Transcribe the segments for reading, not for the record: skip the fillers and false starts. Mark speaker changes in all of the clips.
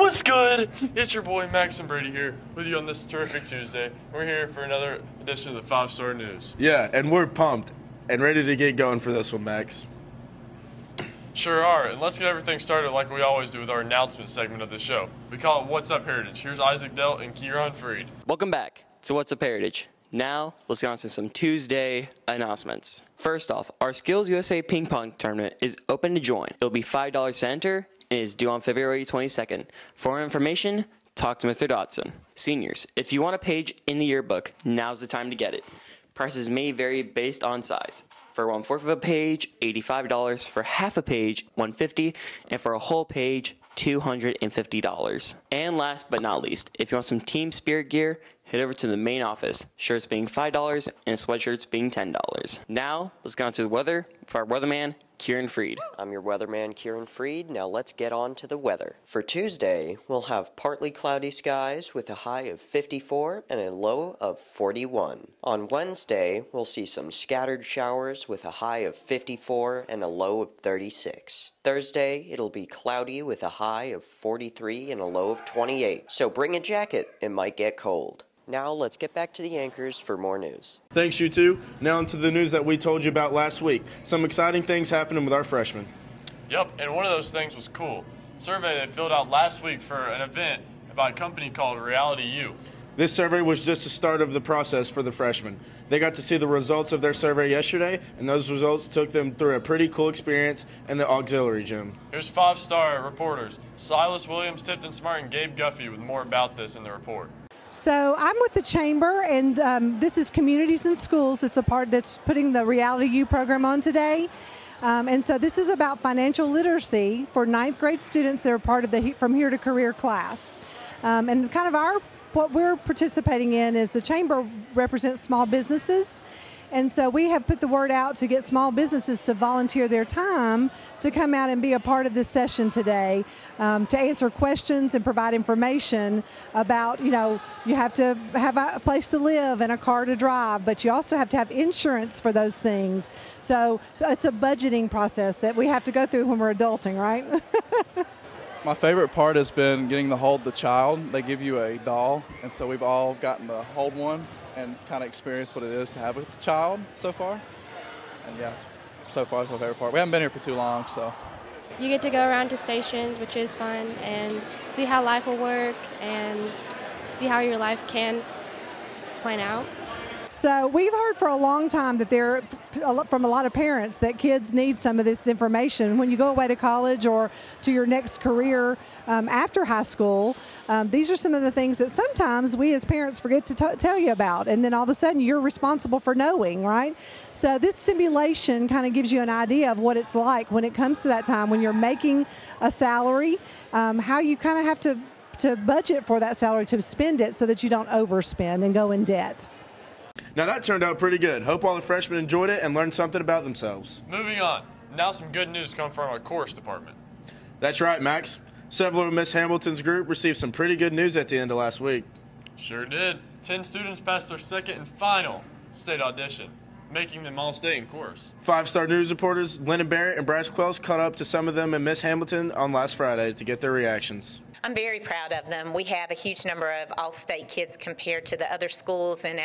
Speaker 1: What's good? It's your boy Max and Brady here with you on this terrific Tuesday. We're here for another edition of the 5-Star News.
Speaker 2: Yeah, and we're pumped and ready to get going for this one, Max.
Speaker 1: Sure are, and let's get everything started like we always do with our announcement segment of the show. We call it What's Up Heritage. Here's Isaac Delt and Kieran Freed.
Speaker 3: Welcome back to What's Up Heritage. Now, let's get on to some Tuesday announcements. First off, our Skills USA Ping Pong Tournament is open to join. It'll be $5 to enter and is due on February 22nd. For more information, talk to Mr. Dodson. Seniors, if you want a page in the yearbook, now's the time to get it. Prices may vary based on size. For 1/4 of a page, $85. For half a page, $150, and for a whole page, $250. And last but not least, if you want some Team Spirit gear, head over to the main office. Shirts being $5 and sweatshirts being $10. Now, let's get on to the weather with our weatherman, Kieran Freed.
Speaker 4: I'm your weatherman, Kieran Freed. Now let's get on to the weather. For Tuesday, we'll have partly cloudy skies with a high of 54 and a low of 41. On Wednesday, we'll see some scattered showers with a high of 54 and a low of 36. Thursday, it'll be cloudy with a high of 43 and a low of 28. So bring a jacket, it might get cold. Now let's get back to the anchors for more news.
Speaker 2: Thanks, you two. Now into the news that we told you about last week. Some exciting things happening with our freshmen.
Speaker 1: Yep, and one of those things was cool. Survey they filled out last week for an event by a company called Reality U.
Speaker 2: This survey was just the start of the process for the freshmen. They got to see the results of their survey yesterday, and those results took them through a pretty cool experience in the auxiliary gym.
Speaker 1: Here's 5-star reporters Silas Williams, Tipton Smart, and Gabe Guffey with more about this in the report.
Speaker 5: So I'm with the Chamber, and this is Communities and Schools. It's a part that's putting the Reality U program on today. And so this is about financial literacy for 9th grade students that are part of the From Here to Career class. And kind of what we're participating in is the Chamber represents small businesses. And so we have put the word out to get small businesses to volunteer their time to come out and be a part of this session today, to answer questions and provide information about, you have to have a place to live and a car to drive, but you also have to have insurance for those things. So it's a budgeting process that we have to go through when we're adulting, right?
Speaker 6: My favorite part has been getting to hold the child. They give you a doll, and so we've all gotten to hold one and kind of experience what it is to have a child so far. And yeah, so far it's my favorite part. We haven't been here for too long, so.
Speaker 7: You get to go around to stations, which is fun, and see how life will work and see how your life can plan out.
Speaker 5: So we've heard for a long time that from a lot of parents that kids need some of this information when you go away to college or to your next career after high school. These are some of the things that sometimes we as parents forget to tell you about, and then all of a sudden you're responsible for knowing, right? So this simulation kind of gives you an idea of what it's like when it comes to that time when you're making a salary, how you kind of have to budget for that salary to spend it so that you don't overspend and go in debt.
Speaker 2: Now that turned out pretty good. Hope all the freshmen enjoyed it and learned something about themselves.
Speaker 1: Moving on. Now some good news come from our chorus department.
Speaker 2: That's right, Max. Several of Miss Hamilton's group received some pretty good news at the end of last week.
Speaker 1: Sure did. 10 students passed their second and final state audition, making them all stay in chorus.
Speaker 2: 5-star news reporters Lennon Barrett and Brass Quells caught up to some of them in Miss Hamilton on last Friday to get their reactions.
Speaker 8: I'm very proud of them. We have a huge number of all-state kids compared to the other schools in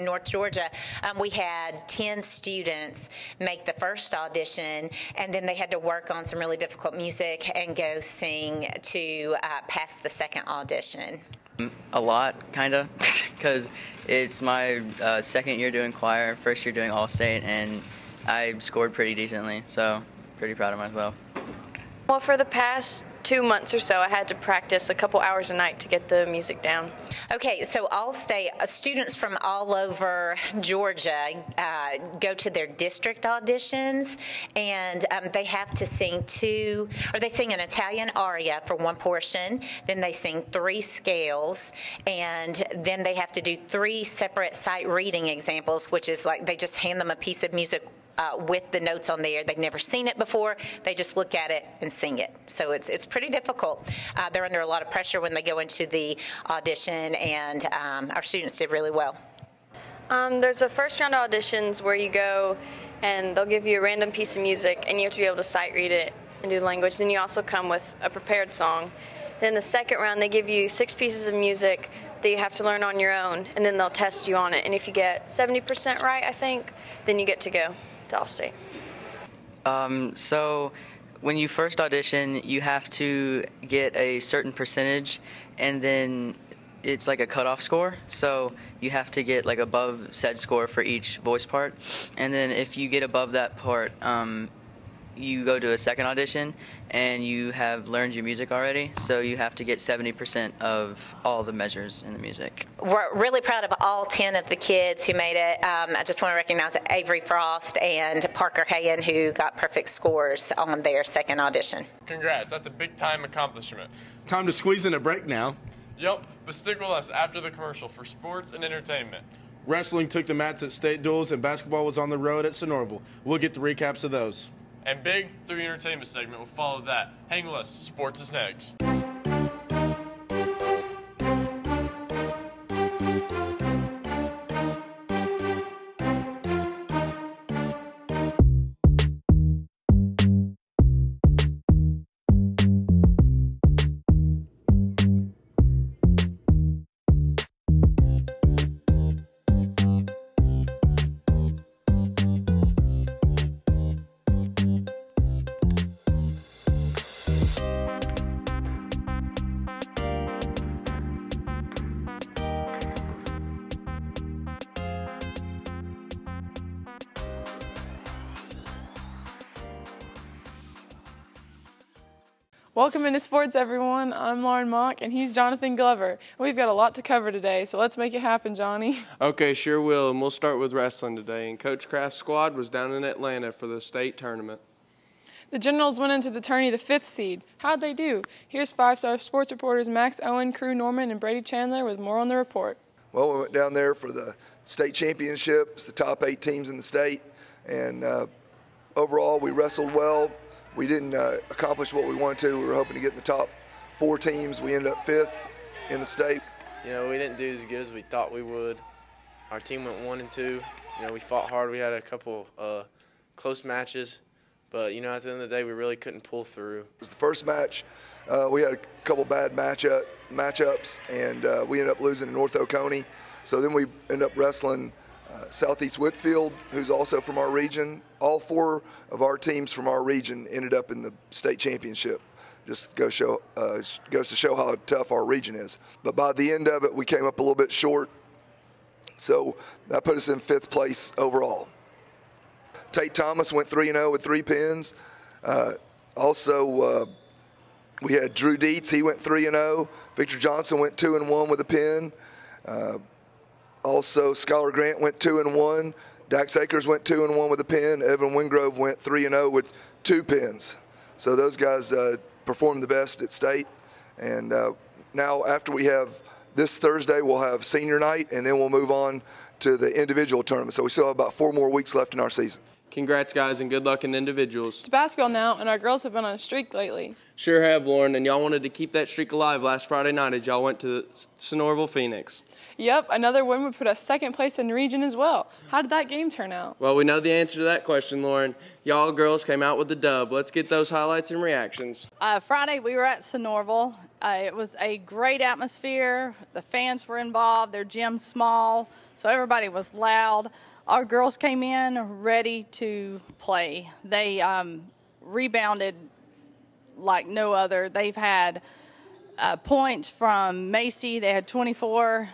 Speaker 8: North Georgia. We had 10 students make the first audition, and then they had to work on some really difficult music and go sing to pass the second audition.
Speaker 9: A lot, kind of, because it's my second year doing choir, first year doing all-state, and I scored pretty decently, so pretty proud of myself.
Speaker 10: Well, for the past 2 months or so, I had to practice a couple hours a night to get the music down.
Speaker 8: Okay, so all-state students from all over Georgia go to their district auditions, and they have to sing they sing an Italian aria for one portion, then they sing 3 scales, and then they have to do 3 separate sight reading examples, which is like they just hand them a piece of music with the notes on there. They've never seen it before. They just look at it and sing it. So it's pretty difficult. They're under a lot of pressure when they go into the audition, and our students did really well.
Speaker 10: There's a first round of auditions where you go and they'll give you a random piece of music and you have to be able to sight read it and do the language. Then you also come with a prepared song, Then the second round, they give you 6 pieces of music that you have to learn on your own, and then they'll test you on it. And if you get 70% right, I think, then you get to go to Allstate.
Speaker 9: So when you first audition, you have to get a certain percentage, and then it's like a cutoff score. So you have to get like above said score for each voice part, and then if you get above that part, you go to a second audition, and you have learned your music already, so you have to get 70% of all the measures in the music.
Speaker 8: We're really proud of all 10 of the kids who made it. I just want to recognize Avery Frost and Parker Hayen, who got perfect scores on their second audition.
Speaker 1: Congrats, that's a big time accomplishment.
Speaker 2: Time to squeeze in a break now.
Speaker 1: Yep, but stick with us after the commercial for sports and entertainment.
Speaker 2: Wrestling took the mats at state duels, and basketball was on the road at Sonoraville. We'll get the recaps of those.
Speaker 1: And Big 3 Entertainment segment will follow that. Hang with us, sports is next.
Speaker 11: Welcome into sports, everyone. I'm Lauren Mock, and he's Jonathan Glover. We've got a lot to cover today, so let's make it happen, Johnny.
Speaker 12: Okay, sure will, and we'll start with wrestling today. And Coach Kraft's squad was down in Atlanta for the state tournament.
Speaker 11: The Generals went into the tourney the 5th seed. How'd they do? Here's 5-star sports reporters Max Owen, Crew Norman, and Brady Chandler with more on the report.
Speaker 13: Well, we went down there for the state championship. It's the top 8 teams in the state, and overall we wrestled well. We didn't accomplish what we wanted to. We were hoping to get in the top 4 teams. We ended up 5th in the state.
Speaker 12: You know, we didn't do as good as we thought we would. Our team went 1-2. You know, we fought hard. We had a couple close matches, but you know, at the end of the day, we really couldn't pull through.
Speaker 13: It was the first match. We had a couple bad matchups, and we ended up losing to North Oconee. So then we ended up wrestling Southeast Whitfield, who's also from our region. All 4 of our teams from our region ended up in the state championship. Just goes to show how tough our region is. But by the end of it, we came up a little bit short. So that put us in 5th place overall. Tate Thomas went 3-0 with 3 pins. Also, we had Drew Dietz. He went 3-0. Victor Johnson went 2-1 with a pin. Also, Skylar Grant went 2-1. Dax Akers went 2-1 with a pin. Evan Wingrove went 3-0 with 2 pins. So those guys performed the best at state. And now after we have this Thursday, we'll have senior night, and then we'll move on to the individual tournament. So we still have about 4 more weeks left in our season.
Speaker 12: Congrats, guys, and good luck in individuals.
Speaker 11: It's basketball now, and our girls have been on a streak lately.
Speaker 12: Sure have, Lauren, and y'all wanted to keep that streak alive last Friday night as y'all went to Sonoraville Phoenix.
Speaker 11: Yep, another win would put us 2nd place in the region as well. How did that game turn out?
Speaker 12: Well, we know the answer to that question, Lauren. Y'all girls came out with the dub. Let's get those highlights and reactions.
Speaker 14: Friday, we were at Sonoraville. It was a great atmosphere. The fans were involved. Their gym's small, so everybody was loud. Our girls came in ready to play. They rebounded like no other. They've had points from Macy. They had 24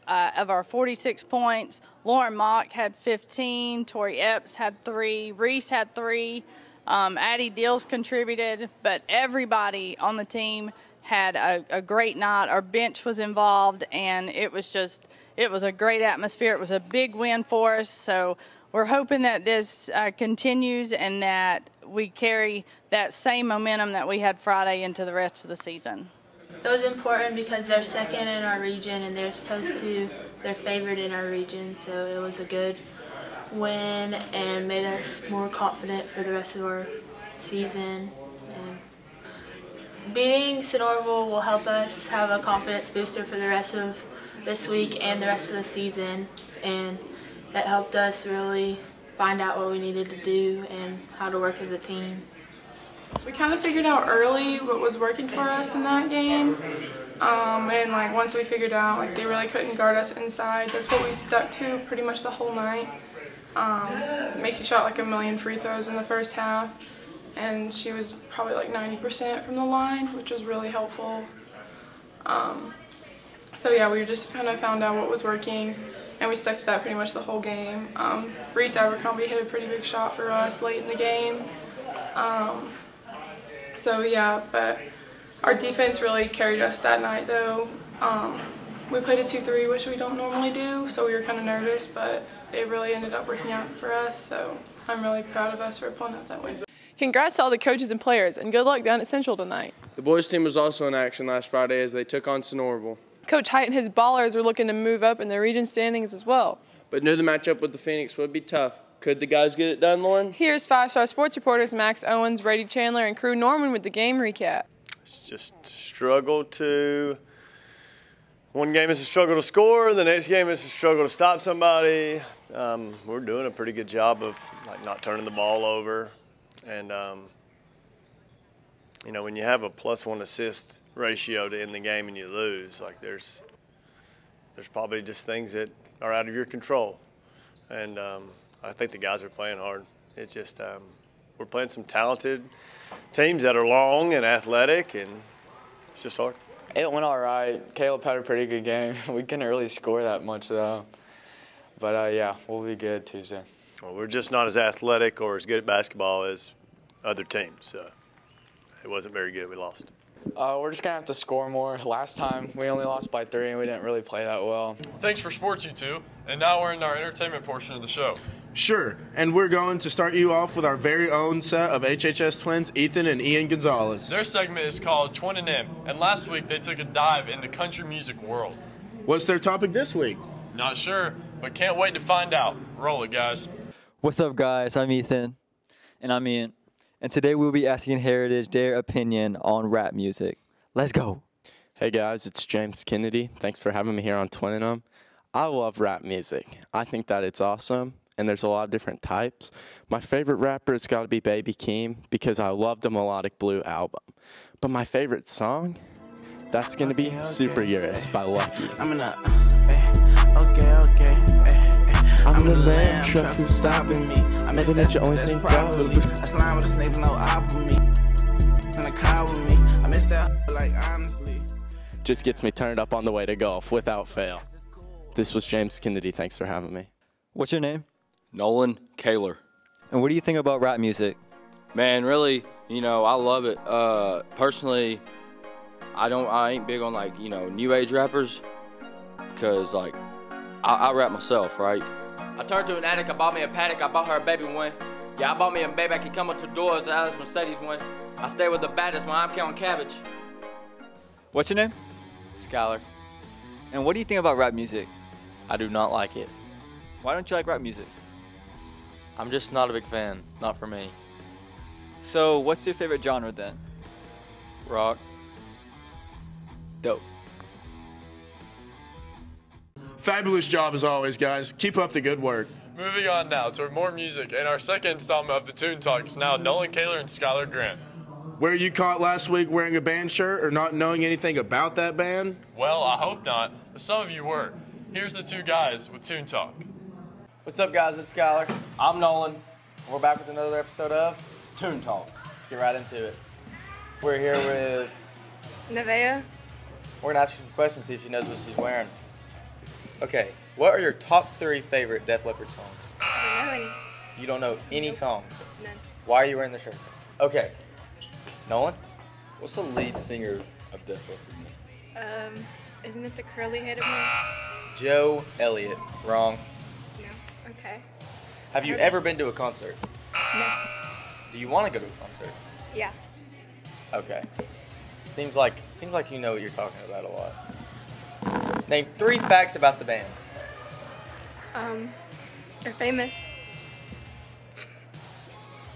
Speaker 14: of our 46 points. Lauren Mock had 15. Tori Epps had 3. Reese had 3. Addie Dills contributed. But everybody on the team had a great night. Our bench was involved, and it was a great atmosphere. It was a big win for us. So we're hoping that this continues and that we carry that same momentum that we had Friday into the rest of the season.
Speaker 15: It was important because they're 2nd in our region and they're favored in our region. So it was a good win and made us more confident for the rest of our season. And beating Sonoraville will help us have a confidence booster for the rest of this week and the rest of the season, and that helped us really find out what we needed to do and how to work as a team.
Speaker 11: So we kind of figured out early what was working for us in that game. And like once we figured out like they really couldn't guard us inside, that's what we stuck to pretty much the whole night. Macy shot like 1,000,000 free throws in the first half, and she was probably like 90% from the line, which was really helpful. So yeah, we just kind of found out what was working, and we stuck to that pretty much the whole game. Reese Abercrombie hit a pretty big shot for us late in the game. So yeah, but our defense really carried us that night though. We played a 2-3, which we don't normally do, so we were kind of nervous, but it really ended up working out for us, so I'm really proud of us for pulling out that win. Congrats to all the coaches and players, and good luck down at Central tonight.
Speaker 16: The boys team was also in action last Friday as they took on Sonoraville.
Speaker 11: Coach Height and his Ballers are looking to move up in their region standings as well.
Speaker 16: But knew the matchup with the Phoenix would be tough. Could the guys get it done, Lauren?
Speaker 11: Here's 5-star sports reporters Max Owens, Brady Chandler, and Crew Norman with the game recap.
Speaker 17: It's just struggle to – one game is a struggle to score, the next game is a struggle to stop somebody. We're doing a pretty good job of like not turning the ball over. And, you know, when you have a +1 assist ratio to end the game and you lose, like there's probably just things that are out of your control. And I think the guys are playing hard. It's just we're playing some talented teams that are long and athletic, and it's just hard.
Speaker 18: It went all right. Caleb had a pretty good game. We couldn't really score that much, though. But, yeah, we'll be good Tuesday.
Speaker 17: Well, we're just not as athletic or as good at basketball as other teams, so it wasn't very good. We lost.
Speaker 18: We're just going to have to score more. Last time, we only lost by 3, and we didn't really play that well.
Speaker 1: Thanks for sports, you two. And now we're in our entertainment portion of the show.
Speaker 2: Sure, and we're going to start you off with our very own set of HHS twins, Ethan and Ian Gonzalez.
Speaker 1: Their segment is called Twin and M, and last week they took a dive in the country music world.
Speaker 2: What's their topic this week?
Speaker 1: Not sure, but can't wait to find out. Roll it, guys.
Speaker 19: What's up, guys? I'm Ethan. And I'm Ian. And today we'll be asking Heritage their opinion on rap music. Let's go.
Speaker 20: Hey, guys. It's James Kennedy. Thanks for having me here on Twin and M. I love rap music. I think that it's awesome. And there's a lot of different types. My favorite rapper has got to be Baby Keem because I love the Melodic Blue album. But my favorite song, that's going to be Super Eurus by Lucky.
Speaker 21: I'm in a, okay.
Speaker 20: I'm the land truck who's stopping me. I missed that your only thing probably.
Speaker 21: I slime with a snake, no eye for me. And a car with me. I missed that like honestly.
Speaker 20: Just gets me turned up on the way to golf without fail. This was James Kennedy. Thanks for having me.
Speaker 19: What's your name?
Speaker 22: Nolan Kaler.
Speaker 19: And what do you think about rap music?
Speaker 22: Man, really, you know, I love it. Personally, I ain't big on like, you know, new age rappers because like I rap myself, right? I turned to an addict, I bought me a paddock, I bought her a baby one. Yeah, I bought me a baby, I can come up to doors, Alice Mercedes one. I stay with the baddest when I'm counting cabbage.
Speaker 19: What's your name?
Speaker 22: Skylar.
Speaker 19: And what do you think about rap music?
Speaker 22: I do not like it.
Speaker 19: Why don't you like rap music?
Speaker 22: I'm just not a big fan. Not for me.
Speaker 19: So, what's your favorite genre then?
Speaker 22: Rock.
Speaker 19: Dope.
Speaker 2: Fabulous job as always, guys. Keep up the good work.
Speaker 1: Moving on now to more music, and our second installment of the Toon Talk is now Nolan Kaler and Skylar Grant.
Speaker 2: Were you caught last week wearing a band shirt or not knowing anything about that band?
Speaker 1: Well, I hope not, but some of you were. Here's the two guys with Toon Talk.
Speaker 22: What's up, guys? It's Skylar. I'm Nolan. We're back with another episode of Toon Talk. Let's get right into it. We're here with
Speaker 7: Nevaeh.
Speaker 22: We're gonna ask her some questions, see if she knows what she's wearing. Okay, what are your top 3 favorite Def Leppard songs?
Speaker 7: I don't know any.
Speaker 22: You don't know any songs?
Speaker 7: None.
Speaker 22: Why are you wearing the shirt? Okay. Nolan?
Speaker 23: What's the lead singer of Def Leppard?
Speaker 7: Isn't it the curly-headed one?
Speaker 22: Joe Elliott. Wrong.
Speaker 7: No. Okay.
Speaker 22: Have you ever been to a concert?
Speaker 7: No.
Speaker 22: Do you want to go to a concert?
Speaker 7: Yeah.
Speaker 22: Okay. Seems like you know what you're talking about a lot. Name 3 facts about the band.
Speaker 7: They're famous.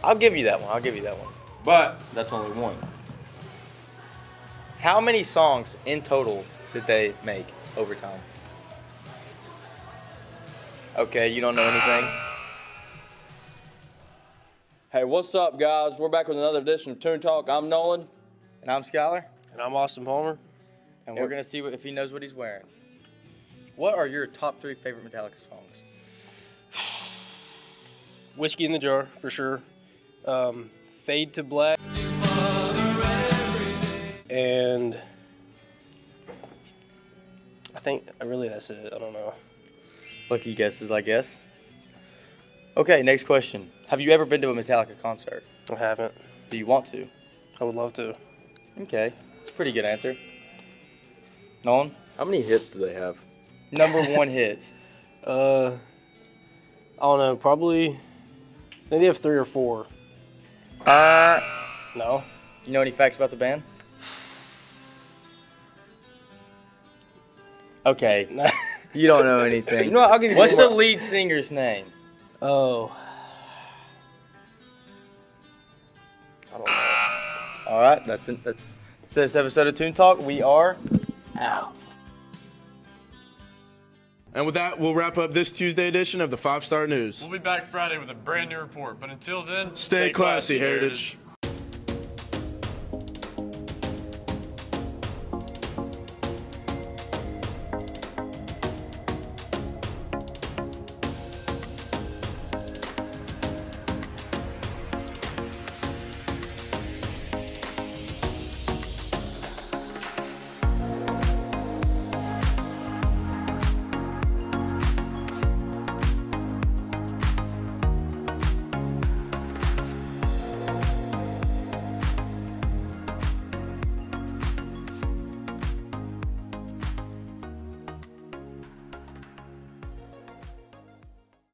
Speaker 22: I'll give you that one. But that's only one. How many songs in total did they make over time? Okay, you don't know anything? Hey, what's up, guys? We're back with another edition of Toon Talk. I'm Nolan.
Speaker 3: And I'm Skylar.
Speaker 4: And I'm Austin Palmer.
Speaker 3: And we're going to see if he knows what he's wearing. What are your top 3 favorite Metallica songs?
Speaker 4: Whiskey in the Jar, for sure. Fade to Black. And I think really that's it. I don't know.
Speaker 3: Lucky guesses, I guess. Okay, next question. Have you ever been to a Metallica concert?
Speaker 4: I haven't.
Speaker 3: Do you want to?
Speaker 4: I would love to.
Speaker 3: Okay, that's a pretty good answer. Nolan?
Speaker 22: How many hits do they have?
Speaker 3: Number 1 hits.
Speaker 4: I don't know. Probably. They have 3 or 4. No.
Speaker 3: You know any facts about the band? Okay. You don't know anything.
Speaker 4: You know what? I'll give you.
Speaker 3: What's the lead singer's name?
Speaker 4: Oh. I don't know.
Speaker 3: All right, that's this episode of Toon Talk. We are out.
Speaker 2: And with that, we'll wrap up this Tuesday edition of the 5 Star News.
Speaker 1: We'll be back Friday with a brand new report, but until then,
Speaker 2: stay classy, Heritage.